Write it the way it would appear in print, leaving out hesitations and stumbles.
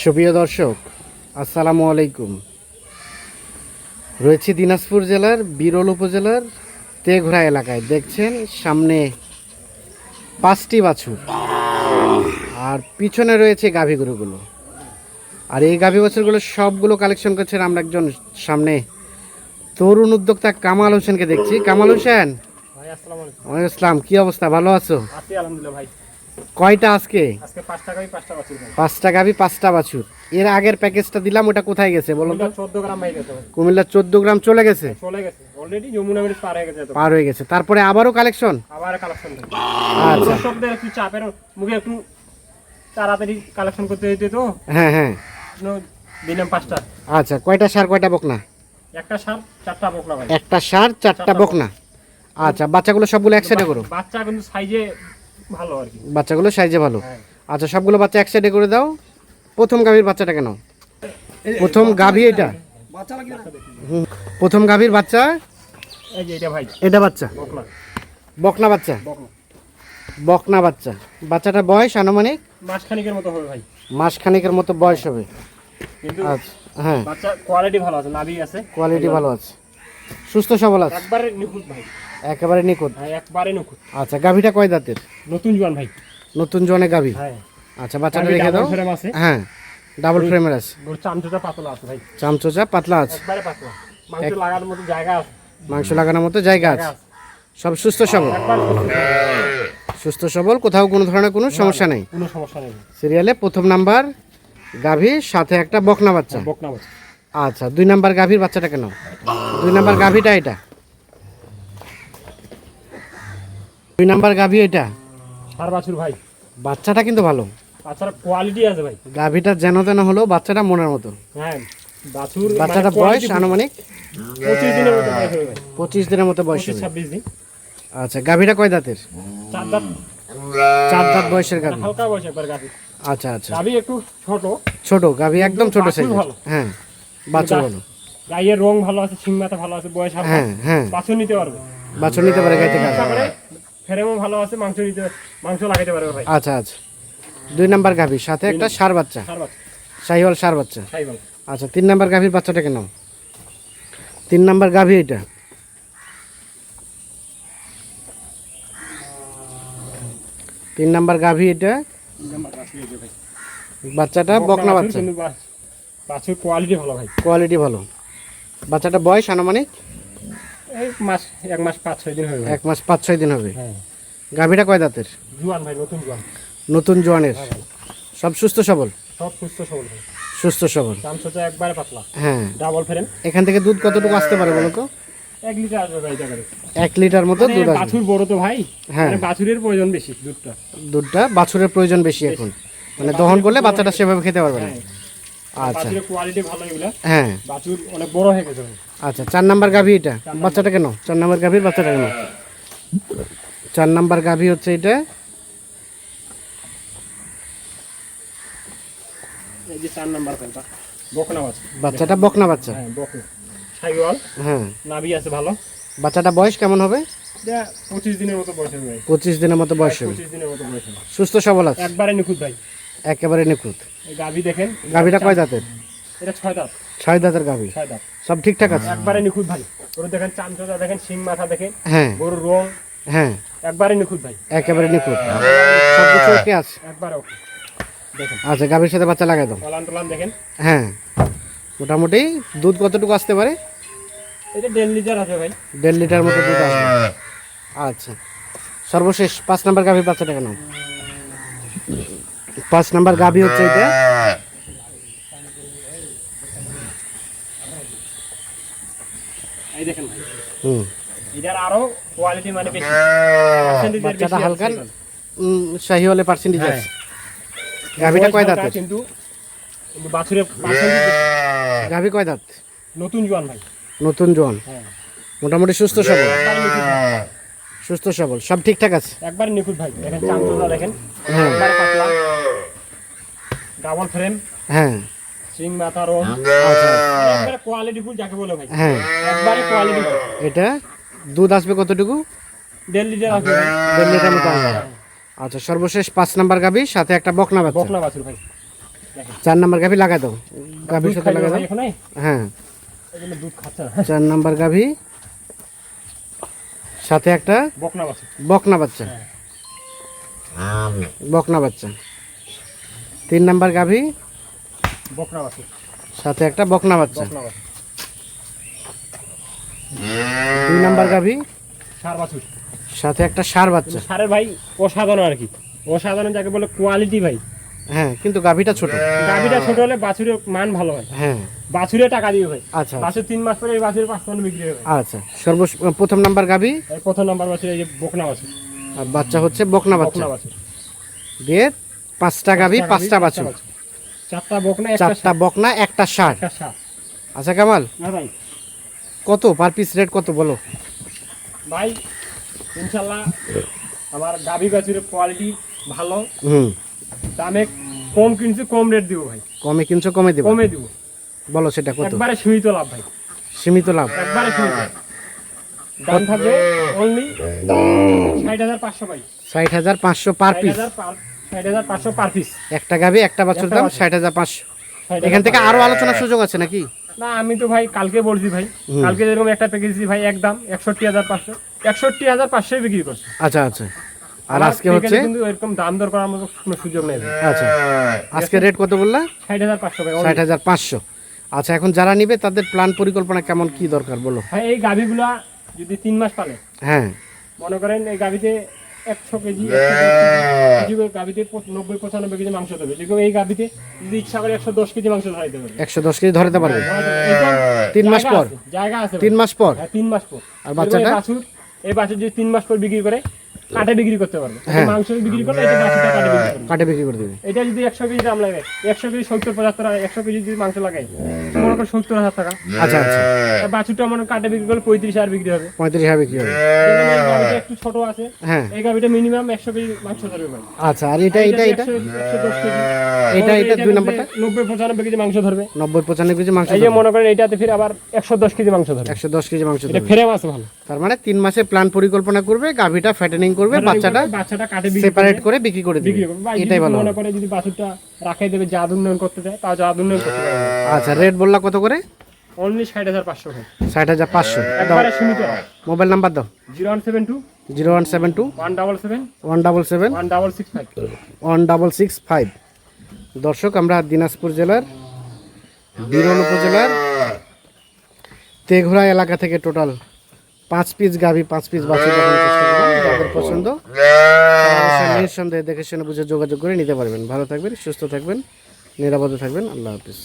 সুপ্রিয় দর্শক, আসসালামু আলাইকুম। রয়েছে দিনাজপুর জেলার বিরল উপজেলার তেঘরা এলাকায়। দেখছেন সামনে 5টি বাছুর আর পিছনে রয়েছে গাভী গরুগুলো। আর এই গাভী বাছুরগুলো সবগুলো কালেকশন করছেন আমরা একজন সামনে তরুণ উদ্যোক্তা কামাল হোসেনকে দেখছি। কামাল হোসেন ভাই আসসালামু আলাইকুম। ওয়ালাইকুম আসসালাম, কি অবস্থা? ভালো আছো? আছি আলহামদুলিল্লাহ ভাই। কয়টা আজকে? আজকে 5 টাকায় 5টা বাছুর ভাই। 5টা গাভী 5টা বাছুর। এর আগের প্যাকেজটা দিলাম, ওটা কোথায় গেছে বলো তো? 14 গ্রাম হয়ে গেছে ভাই। কুমিল্লা 14 গ্রাম চলে গেছে। চলে গেছে অলরেডি, যমুনা ব্রিজ পার হয়ে গেছে তো। পার হয়ে গেছে, তারপরে আবারও কালেকশন। আবার কালেকশন ভাই। আচ্ছা, দর্শকদের একটু চাপের মুখে একটু তাড়াতাড়ি কালেকশন করতে হইতে তো। হ্যাঁ হ্যাঁ, দিলাম 5টা। আচ্ছা। কয়টা সার কয়টা বকনা? একটা সার 4টা বকলা ভাই। একটা সার 4টা বকনা। আচ্ছা, বাচ্চাগুলো সবগুলো এক সাইডে করো। বাচ্চা কিন্তু সাইজে ভালো আর কি। বাচ্চাগুলো সাইজে ভালো। হ্যাঁ। আচ্ছা, সবগুলো বাচ্চা এক সাইডে করে দাও। প্রথম গাভীর বাচ্চাটা কেন? প্রথম গাভী এটা। প্রথম গাভীর বাচ্চা এই যে এটা ভাই, এটা বাচ্চা বকলা। বকনা বাচ্চা। বকলা বকনা বাচ্চা। বাচ্চাটার বয়স আনুমানিক মাসখানিকের মতো হবে ভাই। মাসখানেকের মতো বয়স হবে। কিন্তু আচ্ছা, হ্যাঁ, বাচ্চা কোয়ালিটি ভালো আছে, নাভি আছে, কোয়ালিটি ভালো আছে, সুস্থ সবল আছে, একবারে নিখুঁত ভাই। একেবারে নিখুঁত। হ্যাঁ, একবারে নিখুঁত। আচ্ছা, গাভীটা কয় দাঁতের? নতুন জোয়ান ভাই। নতুন জনে গাভী। হ্যাঁ, আচ্ছা, বাচ্চাটা রেখে দাও। ফ্রেম আছে। হ্যাঁ, ডাবল ফ্রেমের আছে। ওর চামচটা পাতলা আছে ভাই, চামচোচা পাতলা আছে, একবারে পাতলা। মাংস লাগানোর মতো জায়গা আছে। মাংস লাগানোর মতো জায়গা আছে, সব সুস্থ সবল। একবার সুস্থ সবল, কোথাও কোনো ধরনের কোনো সমস্যা নেই। কোনো সমস্যা নেই। সিরিয়ালে প্রথম নাম্বার গাভীর সাথে একটা বকনা বাচ্চা। বকনা বাচ্চা। আচ্ছা, 2 নাম্বার গাভীর বাচ্চাটা কেন? 2 নাম্বার গাভীটা এটা। 2 নাম্বার গাভী এটা। সার বাছুর ভাই। বাচ্চাটা কিন্তু ভালো। বাচ্চার কোয়ালিটি আছে ভাই। গাভীটা যেন তেন হলো, বাচ্চাটা মনের মতো। হ্যাঁ, বাছুর বাচ্চাটা বয়স আনুমানিক 25 দিনের মতো বয়স হবে ভাই। 25 দিনের মতো বয়স হবে। 26 দিন। আচ্ছা, গাভীটা কয় দাঁতের? 4 দাঁত। 4 দাঁত বয়সের গাভী। হালকা বয়স একবার গাভী। আচ্ছা আচ্ছা, গাভী একটু ছোট। ছোট গাভী, একদম ছোট বাছুর সাইজের। ভালো। হ্যাঁ, বাচ্চা ভালো। গায়ের রং ভালো আছে, সিং মাথা ভালো আছে, বয়স হালকা। হ্যাঁ হ্যাঁ, বাছুর নিতে পারবে। বাছুর নিতে পারে গাইতে কাজ। তারপরে ফ্রেমও ভালো আছে, মাংস লাগাইতে পারবে ভাই। আচ্ছা আচ্ছা, 2 নাম্বার গাভী সাথে একটা সার বাচ্চা, সার বাচ্চা। শাহিওয়াল সার বাচ্চা। সাইবাল। আচ্ছা, 3 নাম্বার গাভীর বাচ্চাটা কেন? 3 নাম্বার গাভী এটা। 3 নাম্বার গাভী এটা। বাচ্চাটা বকনা বাচ্চা। বাছুর কোয়ালিটি ভালো ভাই। কোয়ালিটি ভালো। বাচ্চাটা বয়স আনুমানিক এই এক মাস 5-6 দিন হবে। 1 মাস 5-6 দিন হবে। হ্যাঁ, গাভীটা কয় দাঁতের? জোয়ান ভাই, নতুন জোয়ান। নতুন জোয়ানের। সব সুস্থ সবল। সব সুস্থ সবল ভাই। সুস্থ সবল। চামচটা একবারে পাতলা। হ্যাঁ, ডাবল ফ্রেম। এখান থেকে দুধ কতটুকু আসতে পারে বলো তো? 1 লিটার আসবে ভাই জায়গায়। 1 লিটার মতো দুধ আসবে। বাছুর বড় তো ভাই। হ্যাঁ। মানে বাছুরের প্রয়োজন বেশি দুধটা। দুধটা বাছুরের প্রয়োজন বেশি এখন, মানে দহন করলে বাচ্চাটা সেভাবে খেতে পারবে না। হ্যাঁ। আচ্ছা, বাছুরের কোয়ালিটি ভালো এগুলা। হ্যাঁ, বাছুর অনেক বড় হয়ে গেছে ভাই। আচ্ছা। 4 নাম্বার গাভী এটা। বাচ্চাটা কেন? 4 নাম্বার গাভীর বাচ্চাটা কেন? 4 নাম্বার গাভী হচ্ছে এটা। এই যে 4 নাম্বার ফেলটা বকনা বাছুর। বাচ্চাটা বকনা বাচ্চা। হ্যাঁ, বকনা। সাইওয়াল। হ্যাঁ, নাভি আছে ভালো। বাচ্চাটা বয়স কেমন হবে? এটা 25 দিনের মতো বয়স হবে ভাই। 25 দিনের মতো বয়স হবে। 25 দিনের মতো বয়স হবে। সুস্থ সবল আছে, একবারে নিখুঁত ভাই। একেবারে নিখুঁত। এই গাভী দেখেন। গাভীটা কয় দাঁতের? এটা 6 দাঁত। 6 দাঁতের গাভী। 6 দাঁত। সব ঠিকঠাক আছে। একবারে নিখুঁত ভাই। ওর দেখেন চামচটা দেখেন, সিং মাথা দেখেন, হ্যাঁ গরুর রং হ্যাঁ, একবারে নিখুঁত ভাই। একেবারে নিখুঁত। সব কিছু ওকে আছে। একবারে ওকে। দেখেন আচ্ছা, গাভীর সাথে বাচ্চা লাগাই দাও। টলান টলান দেখেন। হ্যাঁ, মোটামুটি দুধ কতটুকু আসতে পারে? এটা 1.5 লিটার আছে ভাই। 1.5 লিটার মতো দুধ আসবে। আচ্ছা, সর্বশেষ 5 নাম্বার গাভীর বাচ্চাটা কেন? 5 নাম্বার গাভী হচ্ছে এটা। এই দেখেন ভাই, হুম, এটার আরো কোয়ালিটি মানে বেশি, পার্সেন্টেজের বেশি বাচ্চাটা আছে হালকা এগুলো। শাহিওয়ালে পার্সেন্টেজ হ্যাঁ। আছে। গাভীটা কয় বয়স হালকা, দাঁতের? কিন্তু বাছুরের পার্সেন্টেজ গাভী কয় দাঁত? নতুন জোয়ান ভাই। নতুন জোয়ান, হ্যাঁ, মোটামুটি সুস্থ সবল। একবারে নিখুঁত ভাই। সুস্থ সবল, সব ঠিকঠাক আছে। একবারে নিখুঁত ভাই। দেখেন চামচটা দেখেন, হ্যাঁ একবারে পাতলা, ডাবল ফ্রেম, হ্যাঁ, সিং মাথা রং, আচ্ছা একবারে কোয়ালিটি ফুল যাকে বলে ভাই। হ্যাঁ। একবারে কোয়ালিটি ফুল। এটা দুধ আসবে কতটুকু? 1.5 লিটার আছে ভাই। 1.5 লিটার মতো আসবে। আচ্ছা, সর্বশেষ 5 নাম্বার গাভী সাথে একটা বকনা বাচ্চা। বকনা বাছুর ভাই। 4 নাম্বার গাভী লাগা দাও, গাভীর দুধ সাথে খাইবে লাগা দাও। ভাই এখনই, হ্যাঁ, এই জন্য দুধ খাচ্ছে না। 4 নাম্বার গাভী, সাথে একটা বকনা বাছুর। বকনা বাচ্চা, বকনা বাচ্চা। 3 নাম্বার গাভী, বকনা বাছুর, সাথে একটা বকনা বাচ্চা। বকনা বাছুর। 2 নাম্বার গাভী, ষাঁড় বাছুর। সাথে একটা ষাঁড় বাচ্চা। ষাঁড়ের ভাই অসাধারণ আর কি, অসাধারণ যাকে বলে কোয়ালিটি ভাই। হ্যাঁ, কিন্তু গাভীটা ছোট। গাভীটা ছোট হলে বাছুরের মান ভালো হয়, হ্যাঁ, বাছুরে টাকা দিবে ভাই। আচ্ছা বাছুর 3 মাস পরে এই বাছুরের 5 টন বিক্রি হবে। আচ্ছা। প্রথম নাম্বার গাভী, এই প্রথম নাম্বার বাছুর এই যে বকনা বাছুর, আর বাচ্চা হচ্ছে বকনা বাচ্চা। বকনা বাছুর। দিয়ে 5টা গাভী, 5টা বাছুর, 4টা বকনা, 4টা বকনা, একটা ষাঁড়। একটা ষাঁড়। আচ্ছা কামাল, না ভাই, কত পার পিস রেট কত বলো? ভাই ইনশাল্লাহ আমার গাভী বাছুরের কোয়ালিটি ভালো, হুম, দামে কম কিনছি, কম রেট দিব ভাই, কমে কিনছো কমে দেবো, কমে দিব। বলো সেটা কত? একবারে সীমিত লাভ ভাই, সীমিত লাভ। একবারে সীমিত। দাম থাকবে অনলি 60,500 ভাই, 60,500 পার পিস। 60,500 per piece. একটা গাভী একটা বাছুর একটা দাম বাছুর। 60,500। এখান থেকে আরো আলোচনার সুযোগ আছে নাকি? না আমি তো ভাই কালকে বলছি ভাই, কালকে যেরকম একটা প্যাকেজ দিছি ভাই, একদম 61,500, 61,500 বিক্রি করছে। আচ্ছা আচ্ছা। আর আমার আজকে package হচ্ছে, কিন্তু এরকম দাম দর করার মতো কোনো সুযোগ নেই ভাই। আচ্ছা আজকে রেট কত বললা? 60,500 ভাই only। 60,500। আচ্ছা, এখন যারা নিবে তাদের প্ল্যান পরিকল্পনা কেমন, কি দরকার বলো? ভাই এই গাভীগুলা যদি 3 মাস পালে, হ্যাঁ, মনে করেন এই গাভীতে 100 কেজি গাভীতে 90-95 কেজি মাংস দেবে। যেরকম এই গাভীতে যদি ইচ্ছা করে 110 কেজি মাংস ধরাইতে পারবে। 110 কেজি ধরাতে পারবে একদম 3 মাস জায়গা পর? আছে, জায়গা আছে 3 মাস পর? হ্যাঁ 3 মাস পর। আর বাচ্চাটা? এই বাছুর যদি 3 মাস পর বিক্রি করে, কাটে বিক্রি করতে পারবে। হ্যাঁ। মাংস বিক্রি করলে এটা বাছুরটা কাটে বিক্রি করবে। কাটে বিক্রি করে দেবে। এটা যদি 100 কেজি দাম লাগে, 100 কেজি 70-75 টাকা, 100 কেজি যদি মাংস লাগাই মনে করো 70,000 টাকা। আচ্ছা আচ্ছা, আর বাছুরটা মনে কাটে বিক্রি করলে 35,000 বিক্রি হবে। 35,000 বিক্রি হবে। যেখানে এই গাভীটা একটু ছোট আছে, হ্যাঁ, এই গাভীটা মিনিমাম 100 কেজি মাংস ধরবে ভাই। আচ্ছা। আর এটা এটা এটা 110 কেজি, এটা 2 নাম্বারটা 90-95 কেজি মাংস ধরবে। 90-95 কেজি মাংস এই যে ধরবে। মনে করেন এইটাতে ফির আবার 110 কেজি মাংস ধরবে। 110 কেজি মাংস এটা ধরবে। ফ্রেম আছে ভালো। তার মানে 3 মাসে প্ল্যান পরিকল্পনা করবে, গাভীটা ফ্যাটেনিং করবে, বাচ্চাটা কাটে সেপারেট করে বিক্রি করে দিবে। বিক্রি করবে। বা এটাই যদি ভালো মনে হবে। করে যদি বাছুরটা রাখাই দেবে, জাত উন্নয়ন করতে চায়, তাও জাত উন্নয়ন করতে পারবে। আচ্ছা, রেট বললা কত করে? অনলি 60,500 ভাই, 60,500। দাও, একবারে সীমিত। মোবাইল নাম্বার দাও। 0172 0172 177 177 1665। 1665। দর্শক, আমরা দিনাজপুর জেলার বিরল উপজেলার তেঘোড়া এলাকা থেকে টোটাল 5 পিস গাভী 5 পিস বাছুর দেখানোর চেষ্টা করলাম। যাদের পছন্দ অবশ্যই নিঃসন্দেহে দেখে শুনে বুঝে যোগাযোগ করে নিতে পারবেন। ভালো থাকবেন, সুস্থ থাকবেন, নিরাপদে থাকবেন। আল্লাহ হাফিজ।